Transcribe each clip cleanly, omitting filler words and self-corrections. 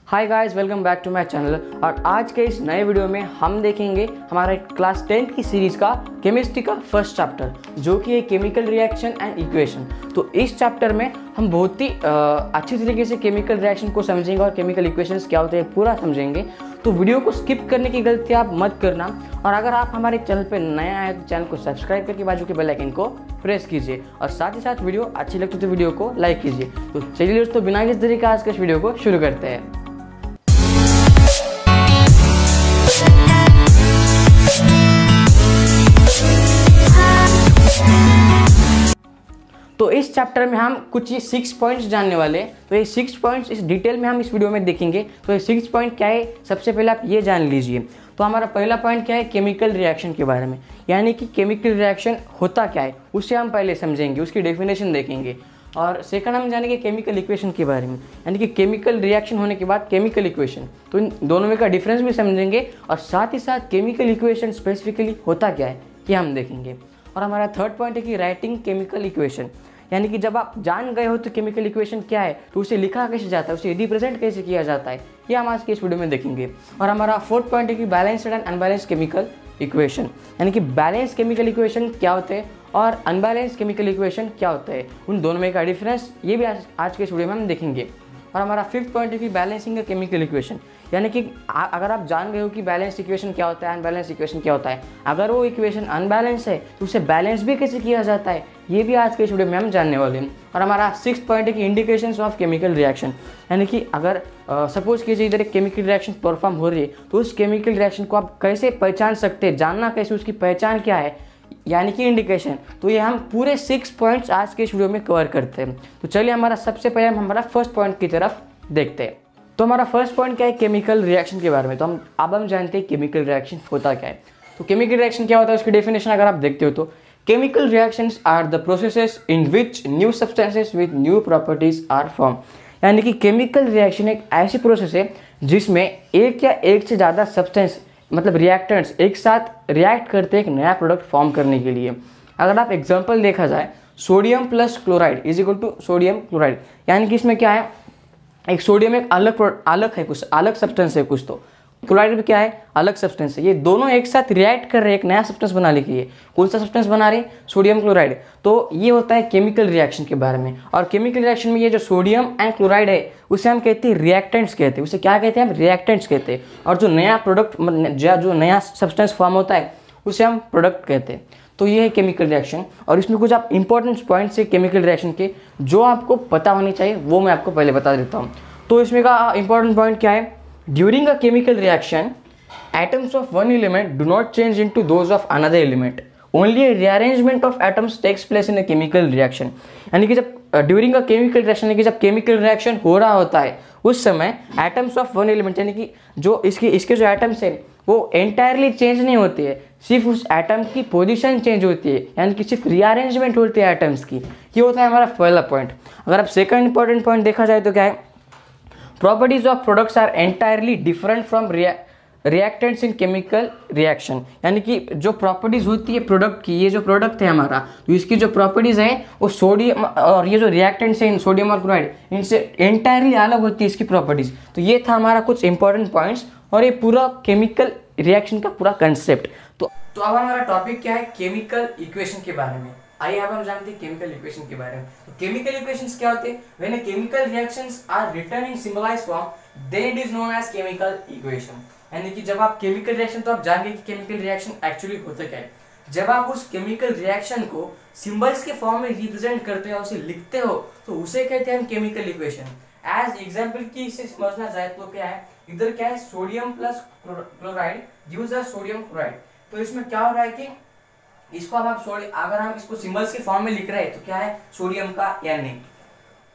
Hi guys, welcome back to my channel. और आज के इस नए वीडियो में हम देखेंगे हमारा क्लास 10 की सीरीज़ का केमिस्ट्री का फर्स्ट चैप्टर, जो कि है केमिकल रिएक्शन एंड इक्वेशन। तो इस चैप्टर में हम बहुत ही अच्छी तरीके से केमिकल रिएक्शन को समझेंगे और केमिकल इक्वेशंस क्या होते हैं पूरा समझेंगे। तो वीडियो को स्किप करने की गलती आप मत करना। और अगर आप हमारे चैनल पर नए आए तो चैनल को सब्सक्राइब करके बाजू के बेल आइकन को प्रेस कीजिए और साथ ही साथ वीडियो अच्छी लगती तो वीडियो को लाइक कीजिए। तो चलिए दोस्तों, बिना किसी तरीके आज के इस वीडियो को शुरू करते हैं। तो इस चैप्टर में हम कुछ ये 6 पॉइंट्स जानने वाले हैं। तो ये 6 पॉइंट्स इस डिटेल में हम इस वीडियो में देखेंगे। तो ये 6 पॉइंट क्या है, सबसे पहले आप ये जान लीजिए। तो हमारा पहला पॉइंट क्या है, केमिकल रिएक्शन के बारे में, यानी कि केमिकल रिएक्शन होता क्या है उससे हम पहले समझेंगे, उसकी डेफिनेशन देखेंगे। और सेकंड हम जानेंगे केमिकल इक्वेशन के बारे में, यानी कि केमिकल रिएक्शन होने के बाद केमिकल इक्वेशन। तो इन दोनों में का डिफरेंस भी समझेंगे और साथ ही साथ केमिकल इक्वेशन स्पेसिफिकली होता क्या है ये हम देखेंगे। और हमारा थर्ड पॉइंट है कि राइटिंग केमिकल इक्वेशन, यानी कि जब आप जान गए हो तो केमिकल इक्वेशन क्या है तो उसे लिखा कैसे जाता है, उसे रिप्रेजेंट कैसे किया जाता है, ये हम आज के इस वीडियो में देखेंगे। और हमारा फोर्थ पॉइंट है कि balanced and unbalanced chemical equation, यानी कि बैलेंस केमिकल इक्वेशन क्या होते हैं और अनबैलेंस केमिकल इक्वेशन क्या होता है, उन दोनों में का डिफरेंस, ये भी आज के इस वीडियो में हम देखेंगे। और हमारा फिफ्थ पॉइंट है कि बैलेंसिंग केमिकल इक्वेशन, यानी कि अगर आप जान गए हो कि बैलेंस इक्वेशन क्या होता है, अनबैलेंस इक्वेशन क्या होता है, अगर वो इक्वेशन अनबैलेंस है तो उसे बैलेंस भी कैसे किया जाता है, ये भी आज के इस वीडियो में हम जानने वाले हैं। और हमारा सिक्स्थ पॉइंट है कि इंडिकेशंस ऑफ केमिकल रिएक्शन, यानी कि अगर सपोज कीजिए इधर एक केमिकल रिएक्शन परफॉर्म हो रही है तो उस केमिकल रिएक्शन को आप कैसे पहचान सकते हैं, जानना कैसे, उसकी पहचान क्या है, यानी कि इंडिकेशन। तो ये हम पूरे 6 पॉइंट्स आज के इस वीडियो में कवर करते हैं। तो चलिए हमारा सबसे पहले हम हमारा फर्स्ट पॉइंट की तरफ देखते हैं। तो हमारा फर्स्ट पॉइंट क्या है, केमिकल रिएक्शन के बारे में। तो हम जानते हैं केमिकल रिएक्शन होता क्या है। तो केमिकल रिएक्शन क्या होता है उसकी डेफिनेशन अगर आप देखते हो तो chemical reactions are the processes in which new substances with new properties are form, यानी कि केमिकल रिएक्शन एक ऐसी प्रोसेस है जिसमें एक या एक से ज़्यादा सब्सटेंस मतलब रिएक्टेंट्स एक साथ रिएक्ट करते हैं एक नया प्रोडक्ट फॉर्म करने के लिए। अगर आप एग्जांपल देखा जाए, sodium plus chloride is equal to sodium chloride, यानी कि इसमें क्या है, एक सोडियम एक अलग है, कुछ अलग सब्सटेंस है कुछ, तो क्लोराइड भी क्या है, अलग सब्सटेंस है। ये दोनों एक साथ रिएक्ट कर रहे हैं एक नया सब्सटेंस बनाने के लिए। कौन सा सब्सटेंस बना रहे, सोडियम क्लोराइड। तो ये होता है केमिकल रिएक्शन के बारे में। और केमिकल रिएक्शन में ये जो सोडियम एंड क्लोराइड है उसे हम कहते हैं रिएक्टेंट्स कहते हैं। उसे क्या कहते हैं, हम रिएक्टेंट्स कहते हैं। और जो नया प्रोडक्ट जो नया सब्सटेंस फॉर्म होता है उसे हम प्रोडक्ट कहते हैं। तो ये है केमिकल रिएक्शन। और इसमें कुछ आप इंपॉर्टेंट पॉइंट्स है केमिकल रिएक्शन के जो आपको पता होनी चाहिए, वो मैं आपको पहले बता देता हूँ। तो इसमें का इंपॉर्टेंट पॉइंट क्या है, during a chemical reaction atoms of one element do not change into those of another element, only a rearrangement of atoms takes place in a chemical reaction, यानी कि जब ड्यूरिंग अ केमिकल रिएक्शन, यानी कि जब chemical reaction हो रहा होता है उस समय एटम्स ऑफ वन एलिमेंट, यानी कि जो इसके जो एटम्स है वो एंटायरली चेंज नहीं होती है, सिर्फ उस एटम की पोजीशन चेंज होती है, यानी कि सिर्फ रीअरेंजमेंट होती है एटम्स की। ये होता है हमारा पहला पॉइंट। अगर आप सेकंड इंपॉर्टेंट पॉइंट देखा जाए तो क्या है, properties of products are entirely different from reactants in chemical reaction, यानी कि जो प्रॉपर्टीज होती है प्रोडक्ट की, ये जो प्रोडक्ट है हमारा, तो इसकी जो प्रॉपर्टीज है वो सोडियम और ये जो रिएक्टेंट्स है सोडियम और क्लोराइड, इनसे एंटायरली अलग होती है इसकी प्रॉपर्टीज। तो ये था हमारा कुछ इंपॉर्टेंट पॉइंट्स और ये पूरा केमिकल रिएक्शन का पूरा कंसेप्ट। तो अब हमारा टॉपिक क्या है, केमिकल इक्वेशन के बारे में। आइए अब हम जानते हैं केमिकल इक्वेशन के बारे में। तो केमिकल इक्वेशंस क्या होते हैं, when a chemical reactions are written in symbolised form then it is known as chemical equation, यानी कि जब आप केमिकल रिएक्शन, तो आप जानेंगे कि केमिकल रिएक्शन एक्चुअली होता क्या है। जब आप उस केमिकल रिएक्शन को सिंबल्स के फॉर्म में रिप्रेजेंट करते हो, उसे लिखते हो, तो उसे कहते हैं हम केमिकल इक्वेशन। एज एग्जांपल की इसे समझना चाहे तो क्या है, इधर क्या है, sodium plus chloride gives us sodium chloride. तो इसमें क्या हो रहा है कि इसको अब आप अगर हम इसको सिंबल्स के फॉर्म में लिख रहे हैं तो क्या है, सोडियम का Na,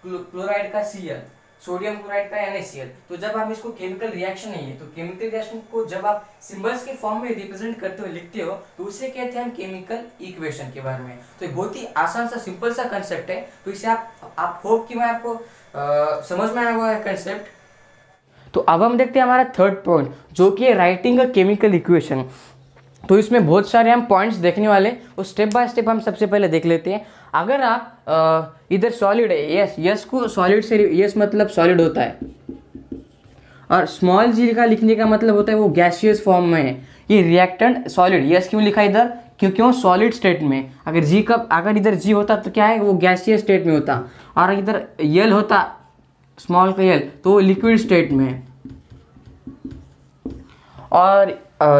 क्लोराइड का Cl, सोडियम क्लोराइड का NaCl। तो जब आप इसको केमिकल रिएक्शन नहीं है, तो केमिकल रिएक्शन को जब आप सिंबल्स के फॉर्म में रिप्रेजेंट करते हो, लिखते हो, तो उसे कहते हैं हम केमिकल इक्वेशन के बारे में। तो एक बहुत ही आसान सा सिंपल सा कंसेप्ट है। तो इसे आप होप कि मैं आपको समझ में आया हुआ कंसेप्ट। तो अब हम देखते हैं हमारा थर्ड पॉइंट, जो कि है राइटिंग अ केमिकल इक्वेशन। तो इसमें बहुत सारे हम पॉइंट्स देखने वाले, और स्टेप बाय स्टेप हम सबसे पहले देख लेते हैं। अगर आप इधर सॉलिड है, यस को सॉलिड से, यस मतलब सॉलिड होता है, और स्मॉल जी का लिखने का मतलब होता है वो गैसियस फॉर्म में है। ये रिएक्टेंट सॉलिड, यस क्यों लिखा इधर, क्यों सॉलिड स्टेट में। अगर इधर जी होता तो क्या है, वो गैसियस स्टेट में होता, और इधर यल होता स्मॉल का यल तो वो लिक्विड स्टेट में है। और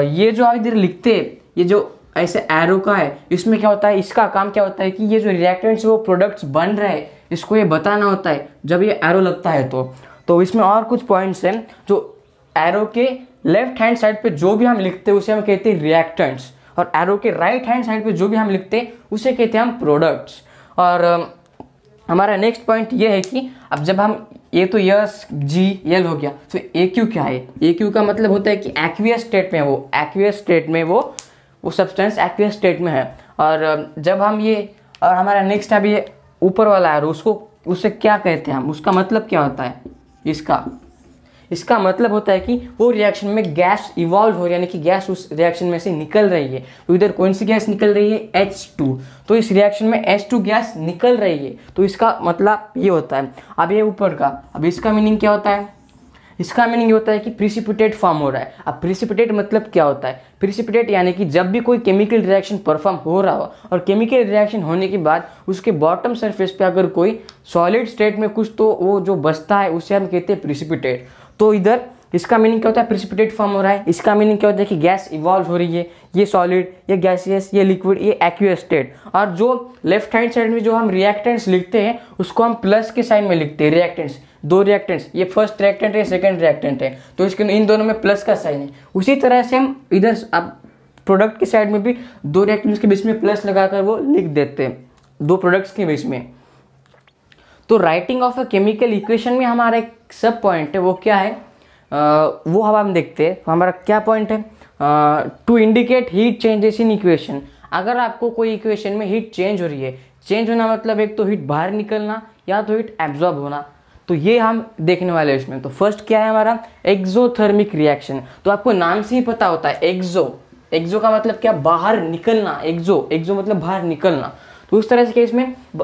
ये जो आप इधर लिखते, ये जो ऐसे एरो का है, इसमें क्या होता है, इसका काम क्या होता है कि ये जो रिएक्टेंट्स वो प्रोडक्ट्स बन रहे हैं इसको ये बताना होता है जब ये एरो लगता है। तो इसमें और कुछ पॉइंट्स हैं जो एरो के लेफ्ट हैंड साइड पे जो भी हम लिखते हैं उसे हम कहते हैं रिएक्टेंट्स, और एरो के राइट हैंड साइड पे जो भी हम लिखते हैं उसे कहते हैं हम प्रोडक्ट्स। और हमारा नेक्स्ट पॉइंट ये है कि अब जब हम ये तो यस जी यल हो गया, तो ए क्यू क्या है, ए क्यू का मतलब होता है कि एक्वियस स्टेट में, वो एक्वियस स्टेट में वो सब्सटेंस एक्वियस स्टेट में है। और जब हम ये, और हमारा नेक्स्ट अभी ये ऊपर वाला है उससे क्या कहते हैं हम, उसका मतलब क्या होता है, इसका मतलब होता है कि वो रिएक्शन में गैस इवॉल्व हो रही है, यानी कि गैस उस रिएक्शन में से निकल रही है। तो इधर कौन सी गैस निकल रही है, H2, तो इस रिएक्शन में H2 गैस निकल रही है, तो इसका मतलब ये होता है। अब ये ऊपर का, अब इसका मीनिंग क्या होता है, इसका मीनिंग ये होता है कि प्रिसिपिटेट फॉर्म हो रहा है। अब प्रिसिपिटेट मतलब क्या होता है, प्रिसिपिटेट यानी कि जब भी कोई केमिकल रिएक्शन परफॉर्म हो रहा हो और केमिकल रिएक्शन होने के बाद उसके बॉटम सरफेस पे अगर कोई सॉलिड स्टेट में कुछ तो वो जो बचता है उसे हम कहते हैं प्रिसिपिटेट। तो इधर इसका मीनिंग क्या होता है, प्रिसिपिटेट फॉर्म हो रहा है, इसका मीनिंग क्या होता है कि गैस इवॉल्व हो रही है, ये सॉलिड, ये गैसियस, ये लिक्विड, ये एक्वियस स्टेट। और जो लेफ्ट हैंड साइड में जो हम रिएक्टेंट्स लिखते हैं उसको हम प्लस के साइन में लिखते हैं। रिएक्टेंट्स, दो रिएक्टेंट्स, ये फर्स्ट रिएक्टेंट है, सेकंड रिएक्टेंट है, तो इसके इन दोनों में प्लस का साइन है। उसी तरह से हम इधर अब प्रोडक्ट की साइड में भी दो रिएक्टेंट्स के बीच में प्लस लगाकर वो लिख देते हैं, दो प्रोडक्ट्स के बीच में। तो writing of a chemical equation में हमारा एक सब पॉइंट है, वो क्या है, वो हम देखते हैं। हमारा क्या पॉइंट है, to indicate heat changes in equation. अगर आपको कोई इक्वेशन में हीट चेंज हो रही है, चेंज होना मतलब एक तो हीट बाहर निकलना या तो हीट एब्जॉर्ब होना, तो ये हम देखने वाले हैं इसमें। तो फर्स्ट क्या है हमारा, एक्सोथर्मिक रिएक्शन। तो आपको नाम से ही पता होता है एक्सो का मतलब क्या, बाहर निकलना, एक्सो मतलब बाहर निकलना। तो उस तरह से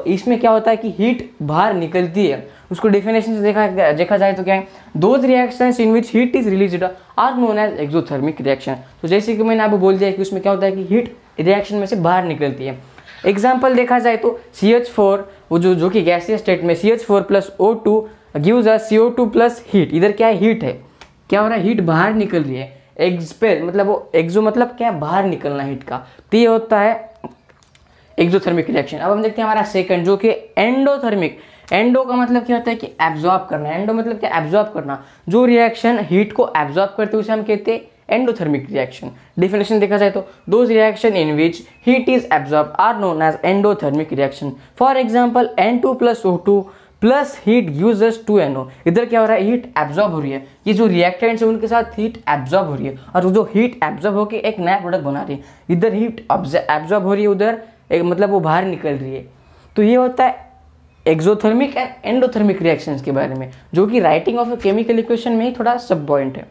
इसमें क्या होता है कि हीट बाहर निकलती है। उसको डेफिनेशन से देखा जाए तो क्या है, those reactions in which heat is released are known as exothermic reaction. तो जैसे कि मैंने आपको बोल दिया कि उसमें क्या होता है कि हीट रिएक्शन में से बाहर निकलती है। एग्जाम्पल देखा जाए तो CH4, वो जो कि गैसियस स्टेट में CH4 plus O2 gives us CO2 plus heat. इधर क्या है, हीट है, क्या हो रहा है, हीट बाहर निकल रही है। एक्सपेल मतलब वो एक्सो मतलब क्या है, बाहर निकलना हीट का, तो ये होता है एक्सोथर्मिक रिएक्शन। अब हम देखते हैं हमारा सेकंड जो कि एंडोथर्मिक। एंडो का मतलब क्या होता है कि एब्जॉर्ब करना, एंडो मतलब क्या, एब्जॉर्ब करना। जो रिएक्शन हीट को एब्जॉर्ब करते हैं उसे हम कहते हैं एंडोथर्मिक रिएक्शन। डेफिनेशन देखा जाए तो those reaction in which heat is absorb are known as endothermic reaction. For example N2 plus O2 plus heat gives us 2NO। इधर क्या हो रहा है, हीट एब्जॉर्ब हो रही है, ये जो रिएक्टेंट्स है उनके साथ हीट एब्जॉर्ब हो रही है, और जो हीट एब्जॉर्ब होकर एक नया प्रोडक्ट बना रही है। इधर हीट एब्जॉर्ब हो रही है, उधर एक मतलब वो बाहर निकल रही है। तो ये होता है एक्सोथर्मिक एंड एंडोथर्मिक रिएक्शंस के बारे में, जो कि writing of a chemical equation में ही थोड़ा सब पॉइंट है।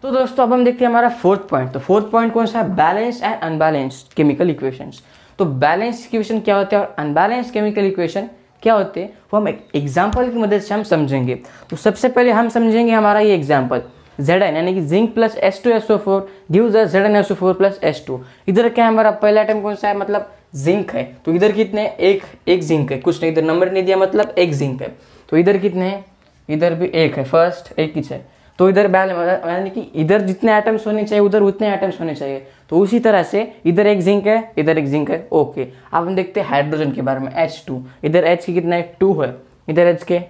तो दोस्तों अब हम देखते हैं हमारा फोर्थ पॉइंट। तो फोर्थ पॉइंट कौन सा है, balance and unbalanced chemical equations. तो बैलेंस इक्वेशन क्या होते हैं और अनबैलेंस्ड केमिकल इक्वेशन क्या होते हैं, वो हम एक एग्जाम्पल की मदद से हम समझेंगे। तो सबसे पहले हम समझेंगे हमारा ये एग्जाम्पल Zn यानी कि zinc plus H2SO4 gives us ZnSO4 plus H2। इधर क्या है हमारा पहला आइटम कौन सा है, मतलब जिंक है। तो इधर कितने, एक जिंक है, कुछ नहीं, इधर नंबर नहीं दिया मतलब एक जिंक है। तो इधर कितने हैं, इधर भी एक है, फर्स्ट एक ही है। तो इधर बैलेंस यानी कि इधर जितने आइटम्स होने चाहिए उधर उतने आइटम्स होने चाहिए। तो उसी तरह से इधर एक जिंक है, इधर एक जिंक है, ओके। अब हम देखते हैं हाइड्रोजन के बारे में, H2। इधर H की कितना है, 2 है, इधर H के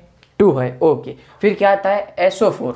2 है, ओके। फिर क्या आता है SO4,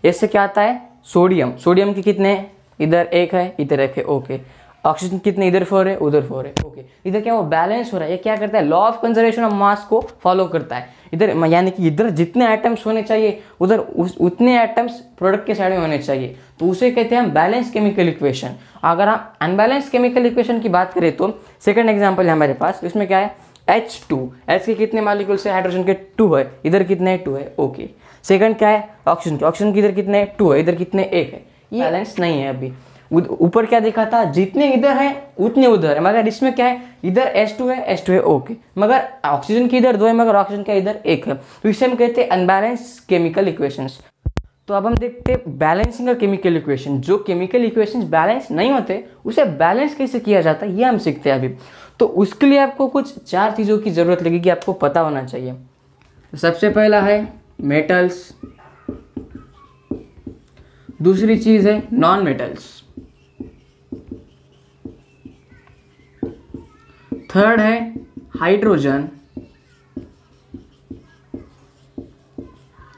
इससे क्या आता है सोडियम। सोडियम के कितने, इधर एक है, इधर एक है, ओके। ऑक्सीजन कितने, इधर 4 है, उधर 4 है, ओके। इधर क्या वो बैलेंस हो रहा है, ये क्या करता है, law of conservation of mass को फॉलो करता है। इधर यानी कि इधर जितने आइटम्स होने चाहिए उधर उतने आइटम्स प्रोडक्ट के साइड में होने चाहिए, तो उसे कहते हैं हम बैलेंस केमिकल इक्वेशन। अगर हम अनबैलेंस केमिकल इक्वेशन की बात करें तो सेकंड एग्जांपल है हमारे पास, इसमें क्या है H2, H के कितने मॉलिक्यूल्स है, हाइड्रोजन के 2 है, इधर कितने 2 है, ओके। सेकंड क्या है ऑक्सीजन के, ऑक्सीजन की इधर कितने 2 है, इधर कितने 1 है। ये बैलेंस नहीं है। अभी ऊपर क्या देखा था, जितने इधर है उतने उधर है, मगर इसमें क्या है, इधर H2 है, ओके, मगर ऑक्सीजन की इधर 2 है, मगर ऑक्सीजन का इधर 1 है। तो इसे हम कहते हैं अनबैलेंस केमिकल इक्वेशंस। तो अब हम देखते हैं बैलेंसिंग केमिकल इक्वेशन। जो केमिकल इक्वेशंस बैलेंस नहीं होते उसे बैलेंस कैसे किया जाता है ये हम सीखते हैं अभी। तो उसके लिए आपको कुछ 4 चीज़ों की ज़रूरत लगेगी, आपको पता होना चाहिए। तो सबसे पहला है मेटल्स, दूसरी चीज़ है नॉन मेटल्स, थर्ड है हाइड्रोजन,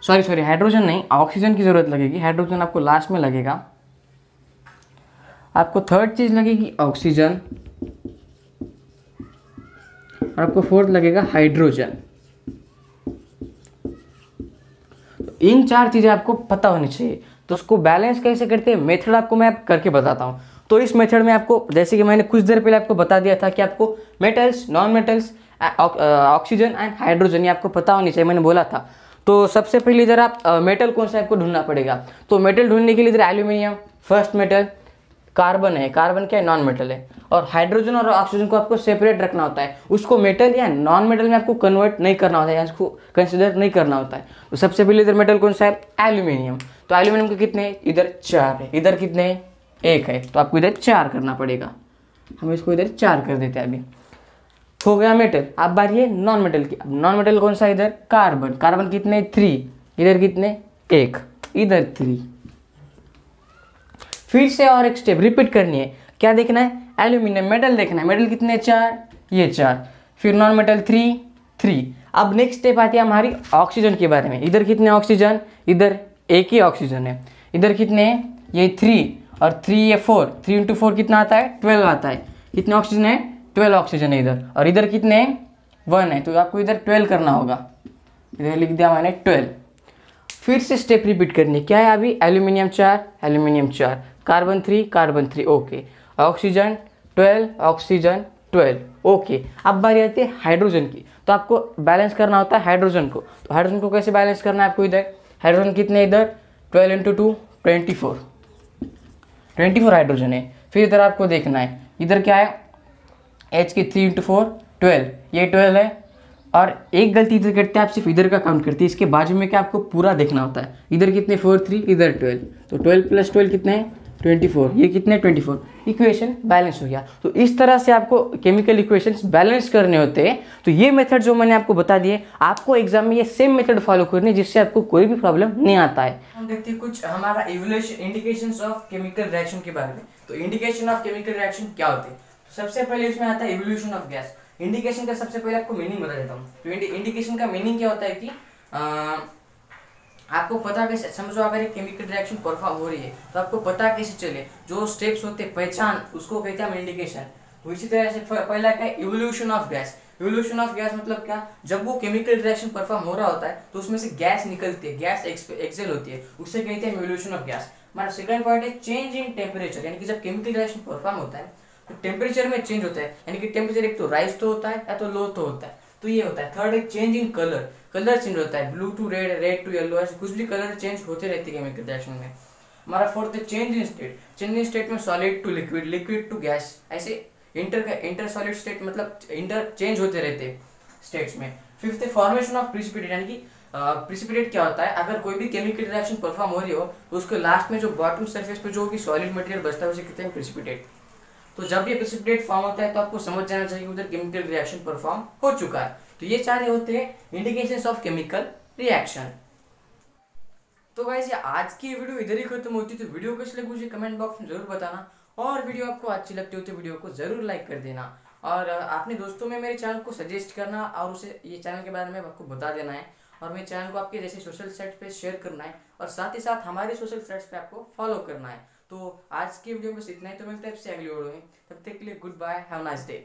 सॉरी हाइड्रोजन नहीं, ऑक्सीजन की जरूरत लगेगी, हाइड्रोजन आपको लास्ट में लगेगा। आपको थर्ड चीज लगेगी ऑक्सीजन और आपको फोर्थ लगेगा हाइड्रोजन। तो इन 4 चीजें आपको पता होनी चाहिए। तो उसको बैलेंस कैसे करते हैं मेथड आपको मैं करके बताता हूँ। तो इस मेथड में आपको, जैसे कि मैंने कुछ देर पहले आपको बता दिया था कि आपको metals, non metals, oxygen and hydrogen ये आपको पता होनी चाहिए, मैंने बोला था। तो सबसे पहले इधर आप मेटल कौन सा आपको ढूंढना पड़ेगा। तो मेटल ढूंढने के लिए इधर एल्यूमिनियम फर्स्ट मेटल, कार्बन है, कार्बन क्या है नॉन मेटल है, और हाइड्रोजन और ऑक्सीजन को आपको सेपरेट रखना होता है, उसको मेटल या नॉन मेटल में आपको कन्वर्ट नहीं करना होता है, उसको कंसिडर नहीं करना होता है। तो सबसे पहले इधर मेटल कौन सा है, एल्यूमिनियम। तो एल्यूमिनियम के कितने हैं, इधर 4 है, इधर कितने हैं, 1 है, तो आपको इधर 4 करना पड़ेगा। हम इसको इधर 4 कर देते हैं। अभी हो गया मेटल। अब बारी है नॉन मेटल की। अब नॉन मेटल कौन सा, इधर कार्बन, कार्बन कितने 3, इधर कितने 1, इधर 3। फिर से और एक स्टेप रिपीट करनी है। क्या देखना है, एल्यूमिनियम मेटल देखना है, मेटल कितने 4, ये 4, फिर नॉन मेटल 3। अब नेक्स्ट स्टेप आती है हमारी ऑक्सीजन के बारे में। इधर कितने ऑक्सीजन, इधर 1 ही ऑक्सीजन है, इधर कितने, ये 3 और 3 ये 4, 3 × 4 कितना आता है, 12 आता है। कितने ऑक्सीजन है, 12 ऑक्सीजन है इधर, और इधर कितने 1 है, तो आपको इधर 12 करना होगा। इधर लिख दिया मैंने 12। फिर से स्टेप रिपीट करनी, क्या है अभी, aluminium 4, aluminium 4, carbon 3, carbon 3, okay, oxygen 12, oxygen 12, okay. अब बारी आती है हाइड्रोजन की। तो आपको बैलेंस करना होता है हाइड्रोजन को। तो हाइड्रोजन को कैसे बैलेंस करना है आपको, इधर हाइड्रोजन कितने, इधर 12 × 2 24 हाइड्रोजन है। फिर इधर आपको देखना है, इधर क्या है, H की 3 × 4 12, ये 12 है। और एक गलती इधर करते हैं आप, सिर्फ इधर का काउंट करते हैं, इसके बाजू में क्या आपको पूरा देखना होता है। इधर कितने 4 3, इधर 12, तो 12 + 12 कितने हैं 24, ये कितने 24। इक्वेशन बैलेंस हो गया। तो इस तरह से आपको केमिकल इक्वेशंस बैलेंस करने होते हैं। तो ये मेथड जो मैंने आपको बता दिए, आपको एग्जाम में ये सेम मेथड फॉलो करनी है, जिससे आपको कोई भी प्रॉब्लम नहीं आता है। हम देखते हैं कुछ हमारा evolution indications of chemical reaction के बारे में। तो इंडिकेशन ऑफ केमिकल रिएक्शन क्या होते हैं, सबसे पहले इसमें आता है इवोल्यूशन ऑफ गैस। इंडिकेशन का सबसे पहले आपको मीनिंग बता देता हूँ। तो इंडिकेशन का मीनिंग क्या होता है कि आपको पता कैसे, समझो अगर एक केमिकल रिएक्शन परफॉर्म हो रही है तो आपको पता कैसे चले, जो स्टेप्स होते हैं पहचान, उसको कहते हैं हम इंडिकेशन। तो इसी तरह से पहला क्या है, evolution of gas. Evolution of gas मतलब क्या, जब वो केमिकल रिएक्शन परफॉर्म हो रहा होता है तो उसमें से गैस निकलती है, गैस एक्सेल होती है, उससे कहते हैं इवोल्यूशन ऑफ गैस। हमारा सेकंड पॉइंट है चेंज इन टेम्परेचर, यानी कि जब केमिकल रिएक्शन परफॉर्म होता है तो टेम्परेचर में चेंज होता है, यानी कि टेम्परेचर एक तो राइज तो होता है या तो लो तो होता है, तो ये होता है। थर्ड है change in colour, colour change होता है, blue to red, red to yellow, ऐसे कुछ भी कलर चेंज होते रहते हैं केमिकल रिएक्शन में। हमारा फोर्थ है change in state, change in state में solid to liquid, liquid to gas, ऐसे इंटर सॉलिड स्टेट मतलब इंटर चेंज होते रहते स्टेट्स में। फिफ्थ है फॉर्मेशन ऑफ प्रिसिपिटेट, यानी कि प्रिसिपिटेट क्या होता है, अगर कोई भी केमिकल रिएक्शन परफॉर्म हो रही हो तो उसके लास्ट में जो बॉटम सरफेस पे जो भी सॉलिड मटेरियल बचता है उसे कहते हैं प्रिसिपिटेट। तो जब ये प्रिसिपिटेट फॉर्म होता है तो आपको समझ जाना चाहिए उधर केमिकल रिएक्शन परफॉर्म हो चुका है। तो ये 4 होते हैं इंडिकेशंस ऑफ केमिकल रिएक्शन। तो गाइस ये आज की वीडियो इधर ही खत्म होती है। तो वीडियो कैसी लगी मुझे कमेंट बॉक्स में जरूर बताना, और वीडियो आपको अच्छी लगती हो तो वीडियो को जरूर लाइक कर देना, और अपने दोस्तों में मेरे चैनल को सजेस्ट करना, और उसे ये चैनल के बारे में आपको बता देना है, और मेरे चैनल को आपके जैसे सोशल साइट पे शेयर करना है, और साथ ही साथ हमारे सोशल साइट्स पे आपको फॉलो करना है। तो आज की वीडियो में बस इतना ही। तो मिलते हैं आपसे अगली वीडियो में, तब तक के लिए good bye, have a nice day.